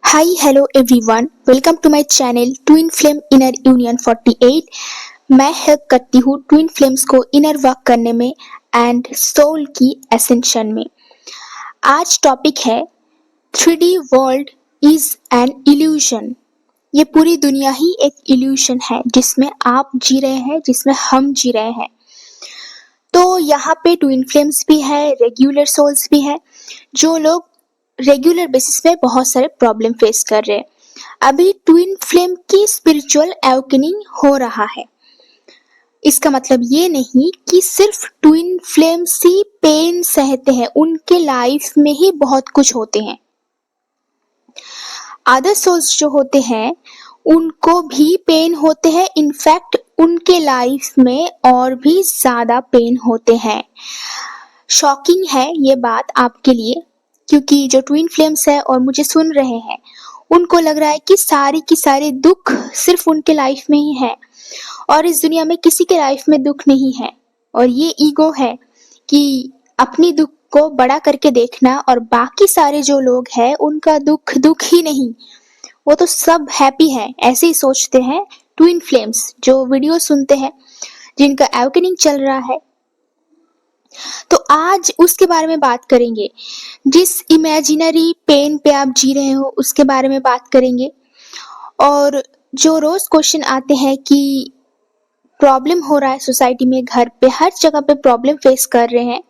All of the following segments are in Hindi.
Hi, hello everyone. Welcome to my channel Twin Flame Inner Union 48. मैं हेल्प करती हूँ ट्विन फ्लेम्स को इनर वर्क करने में एंड सोल की एसेंशन में। आज टॉपिक है 3D world is an illusion. ये पूरी दुनिया ही एक इल्यूशन है जिसमें आप जी रहे हैं, जिसमें हम जी रहे हैं। तो यहाँ पे ट्विन फ्लेम्स भी है, रेगुलर सोल्स भी है, जो लोग रेगुलर बेसिस पे बहुत सारे प्रॉब्लम फेस कर रहे हैं। अभी ट्विन फ्लेम की स्पिरिचुअल अवेकनिंग हो रहा है। इसका मतलब ये नहीं कि सिर्फ ट्विन फ्लेम्स ही पेन सहते हैं, उनके लाइफ में ही बहुत कुछ होते हैं। अदर सोल्स जो होते हैं उनको भी पेन होते हैं, इनफैक्ट उनके लाइफ में और भी ज्यादा पेन होते हैं। शॉकिंग है ये बात आपके लिए, क्योंकि जो ट्विन फ्लेम्स है और मुझे सुन रहे हैं उनको लग रहा है कि सारी की सारी दुख सिर्फ उनके लाइफ में ही है और इस दुनिया में किसी के लाइफ में दुख नहीं है। और ये ईगो है कि अपनी दुख को बड़ा करके देखना और बाकी सारे जो लोग हैं उनका दुख दुख ही नहीं, वो तो सब हैप्पी है, ऐसे ही सोचते हैं ट्विन फ्लेम्स जो वीडियो सुनते हैं, जिनका अवेकनिंग चल रहा है। तो आज उसके बारे में बात करेंगे, जिस इमेजिनरी पेन पे आप जी रहे हो उसके बारे में बात करेंगे। और जो रोज क्वेश्चन आते हैं कि प्रॉब्लम हो रहा है सोसाइटी में, घर पे, हर जगह पे प्रॉब्लम फेस कर रहे हैं,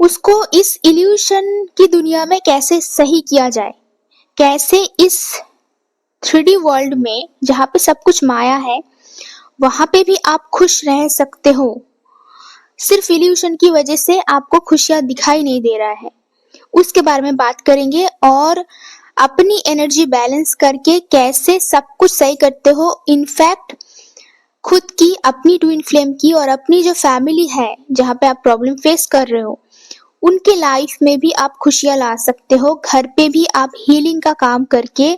उसको इस इल्यूशन की दुनिया में कैसे सही किया जाए, कैसे इस 3D वर्ल्ड में जहाँ पे सब कुछ माया है वहां पे भी आप खुश रह सकते हो। सिर्फ इल्यूशन की वजह से आपको खुशियां दिखाई नहीं दे रहा है, उसके बारे में बात करेंगे। और अपनी एनर्जी बैलेंस करके कैसे सब कुछ सही करते हो, इनफैक्ट खुद की, अपनी ट्विन फ्लेम की और अपनी जो फैमिली है जहाँ पे आप प्रॉब्लम फेस कर रहे हो उनके लाइफ में भी आप खुशियां ला सकते हो। घर पे भी आप हीलिंग का काम करके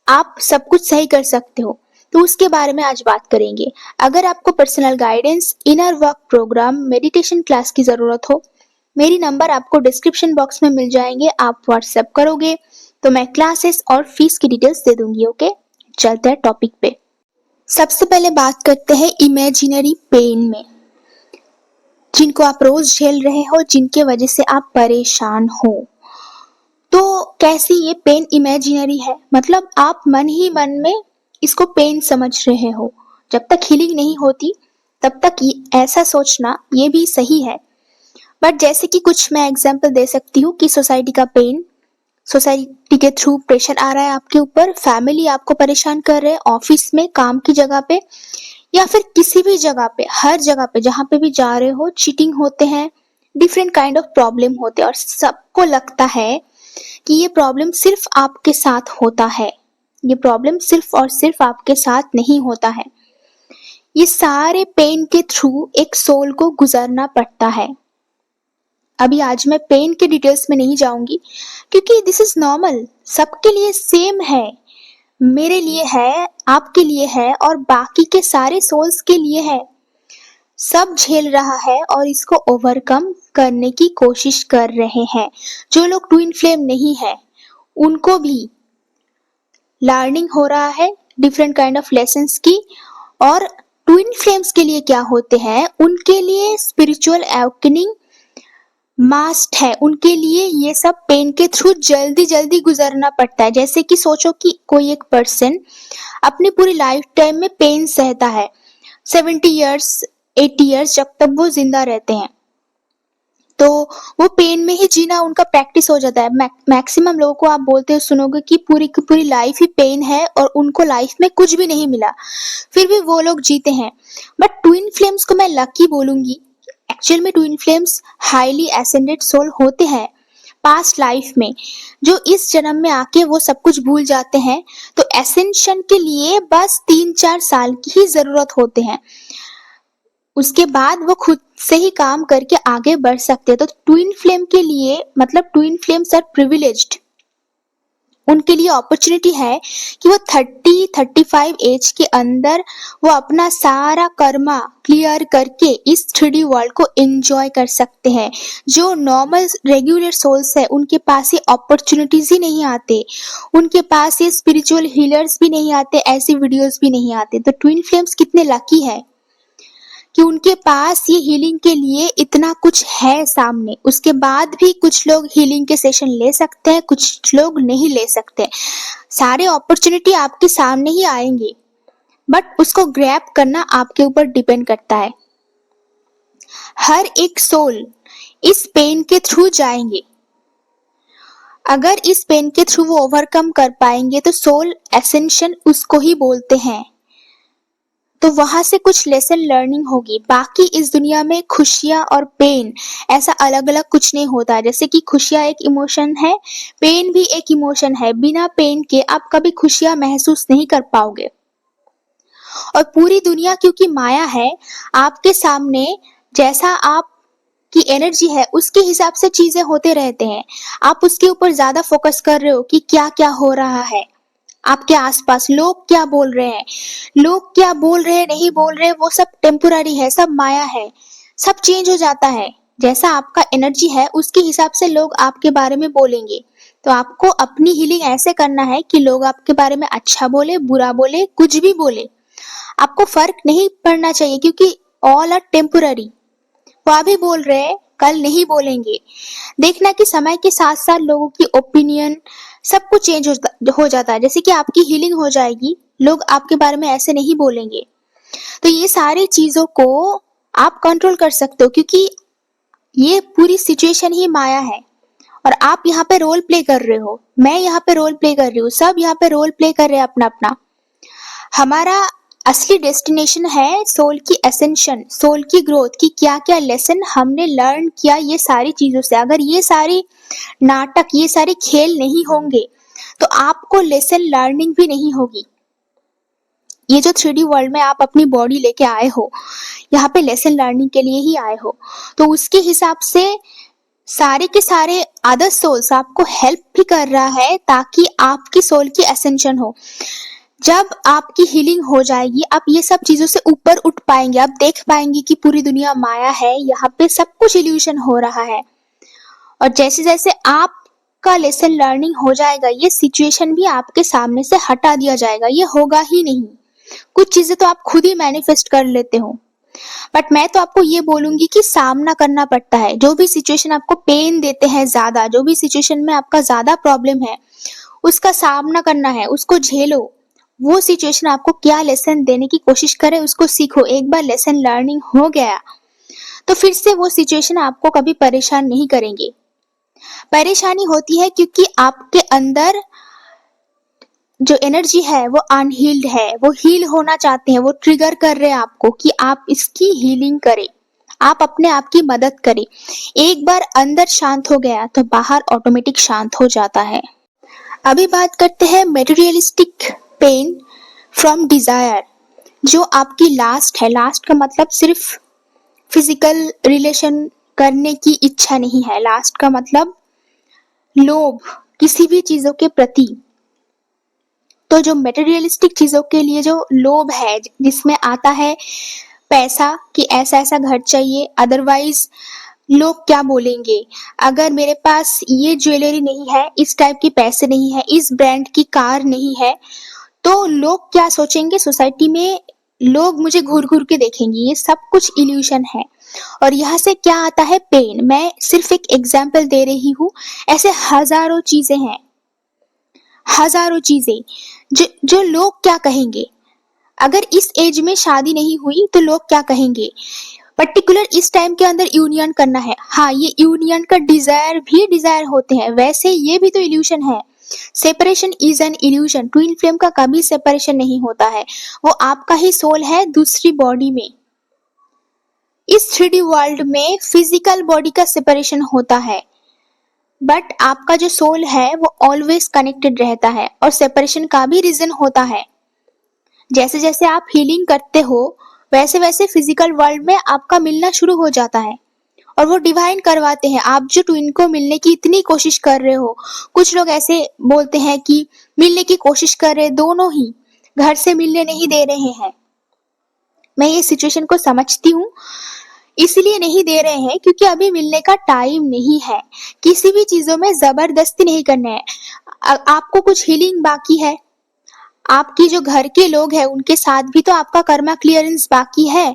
आप सब कुछ सही कर सकते हो, तो उसके बारे में आज बात करेंगे। अगर आपको personal guidance, inner work program, meditation class की जरूरत हो, मेरी नंबर आपको डिस्क्रिप्शन बॉक्स में मिल जाएंगे। आप व्हाट्सएप करोगे तो मैं क्लासेस और फीस की डिटेल्स दे दूंगी। ओके, चलते हैं टॉपिक पे। सबसे पहले बात करते हैं इमेजिनरी पेन में, जिनको आप रोज झेल रहे हो, जिनके वजह से आप परेशान हो। तो कैसी ये पेन इमेजिनरी है, मतलब आप मन ही मन में इसको पेन समझ रहे हो। जब तक हीलिंग नहीं होती तब तक ऐसा सोचना ये भी सही है। बट जैसे कि कुछ मैं एग्जांपल दे सकती हूँ कि सोसाइटी का पेन, सोसाइटी के थ्रू प्रेशर आ रहा है आपके ऊपर, फैमिली आपको परेशान कर रहे हैं, ऑफिस में, काम की जगह पे, या फिर किसी भी जगह पे, हर जगह पे जहाँ पे भी जा रहे हो चीटिंग होते हैं, डिफरेंट काइंड ऑफ प्रॉब्लम होते हैं और सबको लगता है कि ये प्रॉब्लम सिर्फ आपके साथ होता है। ये प्रॉब्लम सिर्फ और सिर्फ आपके साथ नहीं होता है। ये सारे पेन के थ्रू एक सोल को गुजरना पड़ता है। अभी आज मैं पेन के डिटेल्स में नहीं जाऊंगी क्योंकि दिस इज नॉर्मल, सबके लिए सेम है। मेरे लिए है, आपके लिए है और बाकी के सारे सोल्स के लिए है। सब झेल रहा है और इसको ओवरकम करने की कोशिश कर रहे हैं। जो लोग ट्विन फ्लेम नहीं है उनको भी लर्निंग हो रहा है डिफरेंट काइंड ऑफ लेसन्स की। और ट्विन फ्लेम्स के लिए क्या होते हैं, उनके लिए स्पिरिचुअल अवेकनिंग मास्ट है। उनके लिए ये सब पेन के थ्रू जल्दी जल्दी गुजरना पड़ता है। जैसे कि सोचो कि कोई एक पर्सन अपनी पूरी लाइफ टाइम में पेन सहता है, 70 ईयर्स 80 ईयर्स, जब तक वो जिंदा रहते हैं, तो वो पेन में ही जीना उनका प्रैक्टिस हो जाता है। मैक्सिमम लोगों को आप बोलते हो, सुनोगे कि पूरी की पूरी लाइफ ही पेन है और उनको लाइफ में कुछ भी नहीं मिला, फिर भी वो लोग जीते हैं। बट ट्विन फ्लेम्स को मैं लकी बोलूंगी। एक्चुअल में twin flames highly ascended soul होते हैं पास्ट लाइफ में, जो इस जन्म में आके वो सब कुछ भूल जाते हैं। तो एसेंशन के लिए बस 3-4 साल की ही जरूरत होते हैं, उसके बाद वो खुद से ही काम करके आगे बढ़ सकते हैं। तो ट्विन फ्लेम के लिए, मतलब ट्विन फ्लेम्स आर प्रिविलेज्ड, उनके लिए अपॉर्चुनिटी है कि वो 30-35 एज के अंदर वो अपना सारा कर्मा क्लियर करके इस 3D वर्ल्ड को एंजॉय कर सकते हैं। जो नॉर्मल रेगुलर सोल्स है उनके पास ये अपॉर्चुनिटीज ही नहीं आते, उनके पास ये स्पिरिचुअल हीलर्स भी नहीं आते, ऐसे वीडियोस भी नहीं आते। तो ट्विन फ्लेम्स कितने लकी है कि उनके पास ये हीलिंग के लिए इतना कुछ है सामने। उसके बाद भी कुछ लोग हीलिंग के सेशन ले सकते हैं, कुछ लोग नहीं ले सकते। सारे अपॉर्चुनिटी आपके सामने ही आएंगे, बट उसको ग्रैब करना आपके ऊपर डिपेंड करता है। हर एक सोल इस पेन के थ्रू जाएंगे। अगर इस पेन के थ्रू वो ओवरकम कर पाएंगे तो सोल एसेंशन उसको ही बोलते हैं। तो वहां से कुछ लेसन लर्निंग होगी। बाकी इस दुनिया में खुशियां और पेन ऐसा अलग अलग कुछ नहीं होता। जैसे कि खुशियां एक इमोशन है, पेन भी एक इमोशन है। बिना पेन के आप कभी खुशियां महसूस नहीं कर पाओगे। और पूरी दुनिया क्योंकि माया है, आपके सामने जैसा आप की एनर्जी है उसके हिसाब से चीजें होते रहते हैं। आप उसके ऊपर ज्यादा फोकस कर रहे हो कि क्या क्या हो रहा है आपके आसपास, लोग क्या बोल रहे हैं, लोग क्या बोल रहे हैं नहीं बोल रहे, वो सब टेम्पोररी है, सब माया है, सब चेंज हो जाता है। जैसा आपका एनर्जी है उसके हिसाब से लोग आपके बारे में बोलेंगे। तो आपको अपनी हीलिंग ऐसे करना है कि लोग आपके बारे में अच्छा बोले, बुरा बोले, कुछ भी बोले, आपको फर्क नहीं पड़ना चाहिए, क्योंकि ऑल आर टेम्पोररी। वो अभी बोल रहे हैं, कल नहीं बोलेंगे। देखना कि समय के साथ साथ लोगों की ओपिनियन सब कुछ चेंज हो जाता है। जैसे कि आपकी हीलिंग हो जाएगी, लोग आपके बारे में ऐसे नहीं बोलेंगे। तो ये सारी चीजों को आप कंट्रोल कर सकते हो, क्योंकि ये पूरी सिचुएशन ही माया है और आप यहाँ पे रोल प्ले कर रहे हो, मैं यहाँ पे रोल प्ले कर रही हूँ, सब यहाँ पे रोल प्ले कर रहे हैं अपना अपना। हमारा असली डेस्टिनेशन है सोल की एसेंशन, सोल की ग्रोथ की क्या क्या लेसन हमने लर्न किया ये सारी चीजों से। अगर ये सारी नाटक, ये सारे खेल नहीं होंगे तो आपको लेसन लर्निंग भी नहीं होगी। ये जो 3D वर्ल्ड में आप अपनी बॉडी लेके आए हो, यहाँ पे लेसन लर्निंग के लिए ही आए हो, तो उसके हिसाब से सारे के सारे अदर सोल्स आपको हेल्प भी कर रहा है ताकि आपकी सोल की एसेंशन हो। जब आपकी हीलिंग हो जाएगी, आप ये सब चीजों से ऊपर उठ पाएंगे, आप देख पाएंगे कि पूरी दुनिया माया है, यहाँ पे सब कुछ इल्यूशन हो रहा है। और जैसे जैसे आपका लेसन लर्निंग हो जाएगा, ये सिचुएशन भी आपके सामने से हटा दिया जाएगा, ये होगा ही नहीं। कुछ चीजें तो आप खुद ही मैनिफेस्ट कर लेते हो, बट मैं तो आपको ये बोलूंगी कि सामना करना पड़ता है। जो भी सिचुएशन आपको पेन देते हैं ज्यादा, जो भी सिचुएशन में आपका ज्यादा प्रॉब्लम है, उसका सामना करना है, उसको झेलो। वो सिचुएशन आपको क्या लेसन देने की कोशिश करे उसको सीखो। एक बार लेसन लर्निंग हो गया तो फिर से वो सिचुएशन आपको कभी परेशान नहीं करेंगे। परेशानी होती है क्योंकि आपके अंदर जो एनर्जी है वो अनहील्ड है, वो हील होना चाहते हैं, वो ट्रिगर कर रहे हैं आपको कि आप इसकी हीलिंग करें, आप अपने आप की मदद करें। एक बार अंदर शांत हो गया तो बाहर ऑटोमेटिक शांत हो जाता है। अभी बात करते हैं मेटेरियलिस्टिक पेन फ्रॉम डिजायर, जो आपकी लास्ट है। लास्ट का मतलब सिर्फ फिजिकल रिलेशन करने की इच्छा नहीं है, लास्ट का मतलब लोभ किसी भी चीजों के प्रति। तो जो मेटेरियलिस्टिक चीजों के लिए जो लोभ है, जिसमें आता है पैसा कि ऐसा ऐसा घर चाहिए, अदरवाइज लोग क्या बोलेंगे, अगर मेरे पास ये ज्वेलरी नहीं है, इस टाइप के पैसे नहीं है, इस ब्रांड की कार नहीं है, तो लोग क्या सोचेंगे, सोसाइटी में लोग मुझे घूर घूर के देखेंगे। ये सब कुछ इल्यूशन है। और यहाँ से क्या आता है, पेन। मैं सिर्फ एक एग्जाम्पल दे रही हूँ, ऐसे हजारों चीजें हैं, हजारों चीजें जो लोग क्या कहेंगे। अगर इस एज में शादी नहीं हुई तो लोग क्या कहेंगे। पर्टिकुलर इस टाइम के अंदर यूनियन करना है, हाँ ये यूनियन का डिजायर भी डिजायर होते हैं, वैसे ये भी तो इल्यूशन है। Separation is an illusion. Twin flame का कभी सेपरेशन नहीं होता है, वो आपका ही सोल है दूसरी बॉडी में। इस 3D वर्ल्ड में फिजिकल बॉडी का सेपरेशन होता है, बट आपका जो सोल है वो ऑलवेज कनेक्टेड रहता है। और सेपरेशन का भी रीजन होता है, जैसे जैसे आप हीलिंग करते हो वैसे वैसे फिजिकल वर्ल्ड में आपका मिलना शुरू हो जाता है और वो डिवाइन करवाते हैं। आप जो ट्विन को मिलने की इतनी कोशिश कर रहे हो, कुछ लोग ऐसे बोलते हैं कि मिलने की कोशिश कर रहे, दोनों ही घर से मिलने नहीं दे रहे हैं। मैं ये सिचुएशन को समझती हूँ, इसलिए नहीं दे रहे हैं क्योंकि अभी मिलने का टाइम नहीं है। किसी भी चीजों में जबरदस्ती नहीं करना है। आपको कुछ हीलिंग बाकी है, आपकी जो घर के लोग हैं उनके साथ भी तो आपका कर्मा क्लियरेंस बाकी है,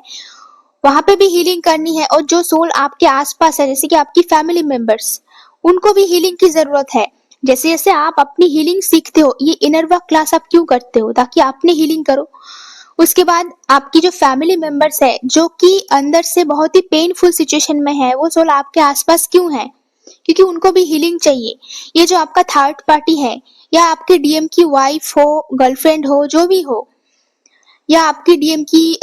वहां पे भी हीलिंग करनी है। और जो सोल आपके आसपास है, जैसे कि आपकी फैमिली मेंबर्स, उनको भी हीलिंग की जरूरत है। जैसे जैसे आप अपनी हीलिंग सीखते हो, ये इनर वर्क क्लास आप क्यों करते हो? ताकि अपनी हीलिंग करो। उसके बाद आपकी जो फैमिली मेंबर्स है जो कि अंदर से बहुत ही पेनफुल सिचुएशन में है, वो सोल आपके आसपास क्यों है? क्योंकि उनको भी हीलिंग चाहिए। ये जो आपका थर्ड पार्टी है, या आपके डीएम की वाइफ हो, गर्लफ्रेंड हो, जो भी हो, या आपके डीएम की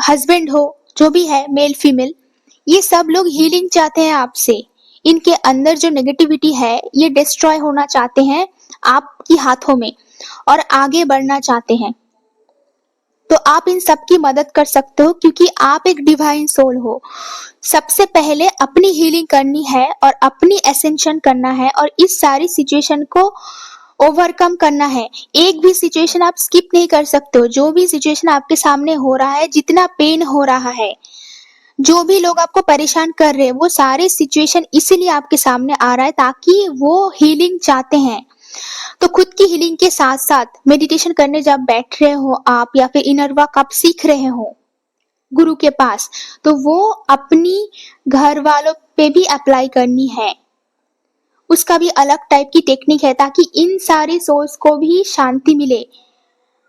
हस्बैंड हो, जो भी है, मेल फीमेल, ये सब लोग हीलिंग चाहते हैं आपसे। इनके अंदर जो नेगेटिविटी है ये डिस्ट्रॉय होना चाहते हैं आपकी हाथों में, और आगे बढ़ना चाहते हैं। तो आप इन सब की मदद कर सकते हो क्योंकि आप एक डिवाइन सोल हो। सबसे पहले अपनी हीलिंग करनी है और अपनी एसेंशन करना है, और इस सारी सिचुएशन को ओवरकम करना है। एक भी सिचुएशन आप स्किप नहीं कर सकते हो। जो भी सिचुएशन आपके सामने हो रहा है, जितना पेन हो रहा है, जो भी लोग आपको परेशान कर रहे हैं, वो सारे सिचुएशन इसीलिए आपके सामने आ रहा है ताकि वो हीलिंग चाहते हैं। तो खुद की हीलिंग के साथ साथ मेडिटेशन करने जब बैठ रहे हो आप, या फिर इनर वर्क आप सीख रहे हो गुरु के पास, तो वो अपनी घर वालों पे भी अप्लाई करनी है। उसका भी अलग टाइप की टेक्निक है ताकि इन सारे सोल्स को भी शांति मिले।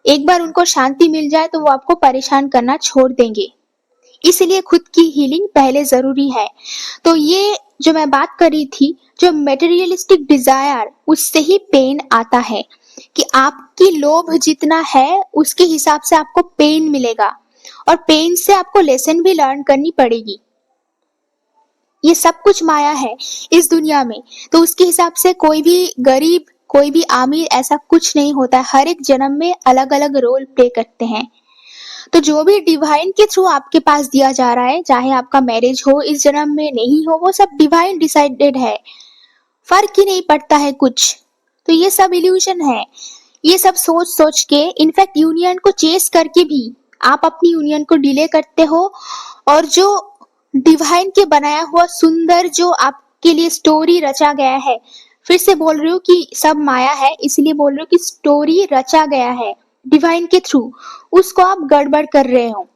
एक बार उनको शांति मिल जाए तो वो आपको परेशान करना छोड़ देंगे। इसलिए खुद की हीलिंग पहले जरूरी है। तो ये जो मैं बात कर रही थी, जो मटेरियलिस्टिक डिजायर, उससे ही पेन आता है कि आपकी लोभ जितना है उसके हिसाब से आपको पेन मिलेगा, और पेन से आपको लेसन भी लर्न करनी पड़ेगी। ये सब कुछ माया है इस दुनिया में, तो उसके हिसाब से कोई भी गरीब, कोई भी अमीर, ऐसा कुछ नहीं होता है। हर एक जन्म में अलग अलग रोल प्ले करते हैं। तो जो भी डिवाइन के थ्रू आपके पास दिया जा रहा है, चाहे आपका मैरिज हो इस जन्म में, नहीं हो, वो सब डिवाइन डिसाइडेड है। फर्क ही नहीं पड़ता है कुछ। तो ये सब इल्यूशन है। ये सब सोच सोच के, इनफैक्ट यूनियन को चेस करके भी आप अपनी यूनियन को डिले करते हो। और जो डिवाइन के बनाया हुआ सुंदर जो आपके लिए स्टोरी रचा गया है, फिर से बोल रही हूँ कि सब माया है, इसलिए बोल रही हूँ कि स्टोरी रचा गया है डिवाइन के थ्रू, उसको आप गड़बड़ कर रहे हो।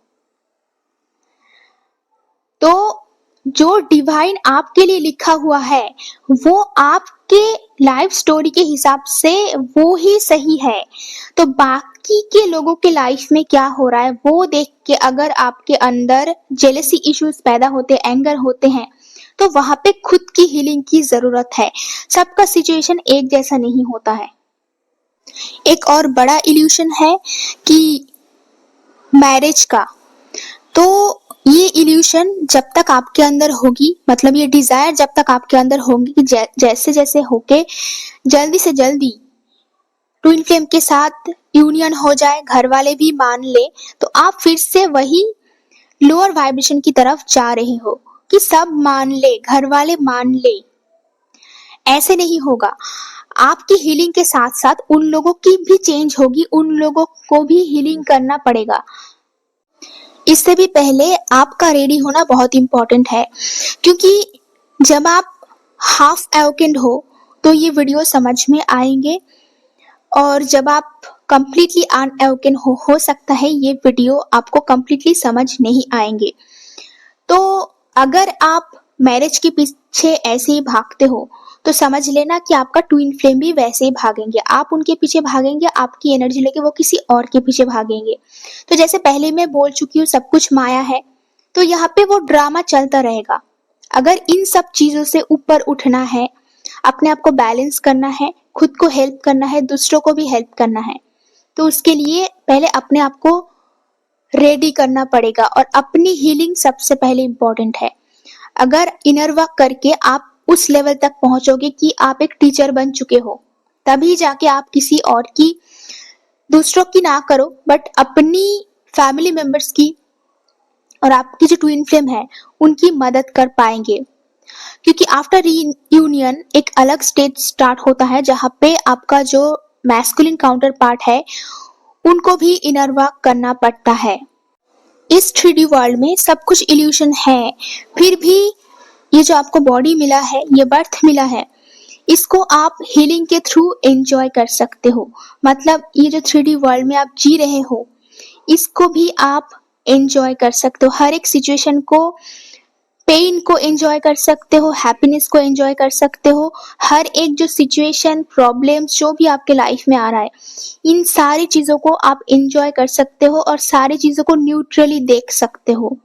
तो जो डिवाइन आपके लिए लिखा हुआ है वो आपके लाइफ स्टोरी के हिसाब से वो ही सही है। तो बाकी के लोगों के लाइफ में क्या हो रहा है वो देख के अगर आपके अंदर जेलसी इश्यूज पैदा होते, एंगर होते हैं, तो वहां पे खुद की हीलिंग की जरूरत है। सबका सिचुएशन एक जैसा नहीं होता है। एक और बड़ा इल्यूशन है कि मैरिज का, तो ये इल्यूशन जब तक आपके अंदर होगी, मतलब ये डिजायर जब तक आपके अंदर होगी कि जैसे जैसे होके जल्दी से जल्दी ट्विन फ्लेम के साथ यूनियन हो जाए, घर वाले भी मान ले, तो आप फिर से वही लोअर वाइब्रेशन की तरफ जा रहे हो कि सब मान ले, घर वाले मान ले। ऐसे नहीं होगा। आपकी हीलिंग के साथ साथ उन लोगों की भी चेंज होगी, उन लोगों को भी हीलिंग करना पड़ेगा। इससे भी पहले आपका रेडी होना बहुत इंपॉर्टेंट है, क्योंकि जब आप हाफ अवेकेंड हो तो ये वीडियो समझ में आएंगे, और जब आप कंप्लीटली अनअवेकेंड हो सकता है ये वीडियो आपको कंप्लीटली समझ नहीं आएंगे। तो अगर आप मैरिज के पीछे ऐसे ही भागते हो तो समझ लेना कि आपका ट्विन फ्लेम भी वैसे ही भागेंगे। आप उनके पीछे भागेंगे, आपकी एनर्जी लेके वो किसी और के पीछे भागेंगे। तो जैसे पहले मैं बोल चुकी हूँ, सब कुछ माया है, तो यहाँ पे वो ड्रामा चलता रहेगा। अगर इन सब चीजों से ऊपर उठना है, अपने आप को बैलेंस करना है, खुद को हेल्प करना है, दूसरों को भी हेल्प करना है, तो उसके लिए पहले अपने आप को रेडी करना पड़ेगा। और अपनी हीलिंग सबसे पहले इम्पोर्टेंट है। अगर इनर वर्क करके आप उस लेवल तक पहुंचोगे कि आप एक टीचर बन चुके हो, तभी जाके आप किसी और की, दूसरों की ना करो, बट अपनी फैमिली मेंबर्स की, और आपकी जो ट्विन फ्लेम है उनकी मदद कर पाएंगे। क्योंकि आफ्टर रीयूनियन एक अलग स्टेज स्टार्ट होता है जहाँ पे आपका जो मैस्कुलिन काउंटर पार्ट है उनको भी इनर वर्क करना पड़ता है। इस 3D वर्ल्ड में सब कुछ इल्यूशन है, फिर भी ये जो आपको बॉडी मिला है, ये बर्थ मिला है, इसको आप हीलिंग के थ्रू एंजॉय कर सकते हो। मतलब ये जो 3D वर्ल्ड में आप जी रहे हो इसको भी आप एंजॉय कर सकते हो। हर एक सिचुएशन को, पेन को एंजॉय कर सकते हो, हैप्पीनेस को एंजॉय कर सकते हो। हर एक जो सिचुएशन, प्रॉब्लम्स जो भी आपके लाइफ में आ रहा है, इन सारी चीज़ों को आप एंजॉय कर सकते हो और सारी चीज़ों को न्यूट्रली देख सकते हो।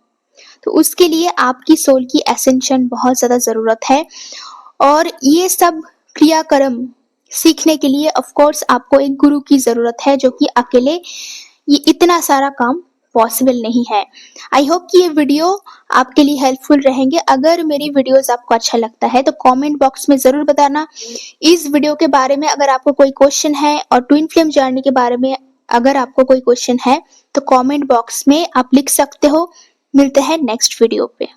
तो उसके लिए आपकी सोल की एसेंशन बहुत ज़्यादा ज़रूरत है। और ये सब क्रियाक्रम सीखने के लिए ऑफ कोर्स आपको एक गुरु की ज़रूरत है, जो कि अकेले ये इतना सारा काम पॉसिबल नहीं है। आई होप कि ये वीडियो आपके लिए हेल्पफुल रहेंगे। अगर मेरी वीडियोस आपको अच्छा लगता है तो कमेंट बॉक्स में ज़रूर बताना। इस वीडियो के बारे में अगर आपको कोई क्वेश्चन है और ट्विन फ्लेम जर्नी के बारे में अगर आपको कोई क्वेश्चन है तो कमेंट बॉक्स में आप लिख सकते हो। मिलते हैं नेक्स्ट वीडियो पे।